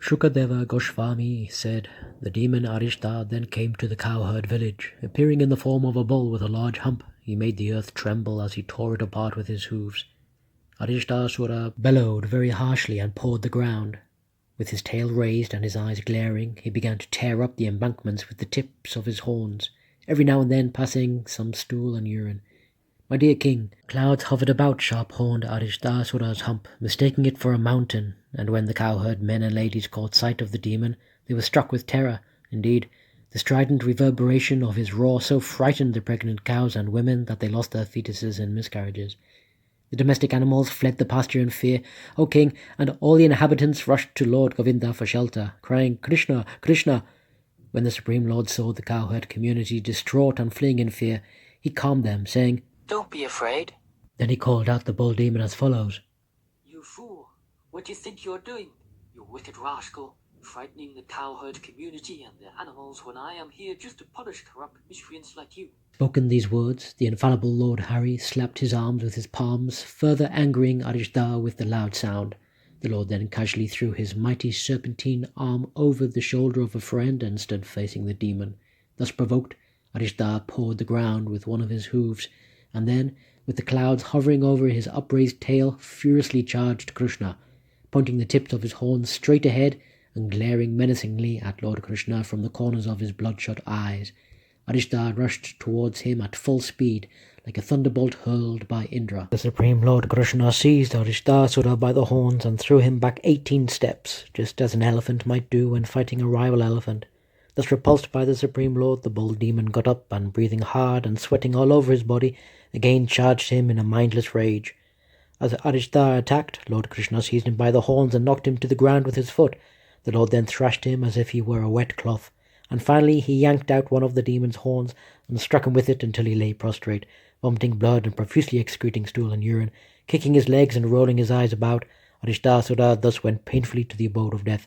Shukadeva Goswami said, the demon Arishta then came to the cowherd village. Appearing in the form of a bull with a large hump, he made the earth tremble as he tore it apart with his hooves. Arishtāsura bellowed very harshly and pawed the ground. With his tail raised and his eyes glaring, he began to tear up the embankments with the tips of his horns, every now and then passing some stool and urine. My dear king, clouds hovered about sharp-horned Arishtāsura's hump, mistaking it for a mountain, and when the cowherd men and ladies caught sight of the demon, they were struck with terror. Indeed, the strident reverberation of his roar so frightened the pregnant cows and women that they lost their fetuses in miscarriages. The domestic animals fled the pasture in fear, O king, and all the inhabitants rushed to Lord Govinda for shelter, crying, Krishna, Krishna! When the Supreme Lord saw the cowherd community distraught and fleeing in fear, he calmed them, saying, Don't be afraid. Then he called out the bull demon as follows. You fool! What do you think you're doing? You wicked rascal, frightening the cowherd community and the animals when I am here just to punish corrupt miscreants like you. Spoken these words, the infallible Lord Hari slapped his arms with his palms, further angering Arishta with the loud sound. The Lord then casually threw his mighty serpentine arm over the shoulder of a friend and stood facing the demon. Thus provoked, Arishta pawed the ground with one of his hooves, and then, with the clouds hovering over his upraised tail, furiously charged Krishna, pointing the tips of his horns straight ahead and glaring menacingly at Lord Krishna from the corners of his bloodshot eyes. Arishta rushed towards him at full speed, like a thunderbolt hurled by Indra. The Supreme Lord Krishna seized Arishtāsura by the horns and threw him back 18 steps, just as an elephant might do when fighting a rival elephant. Thus repulsed by the Supreme Lord, the bull demon got up and, breathing hard and sweating all over his body, again charged him in a mindless rage. As Arishta attacked, Lord Krishna seized him by the horns and knocked him to the ground with his foot. The Lord then thrashed him as if he were a wet cloth, and finally he yanked out one of the demon's horns and struck him with it until he lay prostrate, vomiting blood and profusely excreting stool and urine. Kicking his legs and rolling his eyes about, Arishtāsura thus went painfully to the abode of death.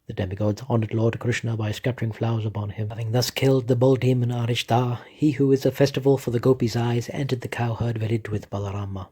The demigods honoured Lord Krishna by scattering flowers upon him. Having thus killed the bull demon Arishta, he who is a festival for the gopis' eyes entered the cowherd village with Balarama.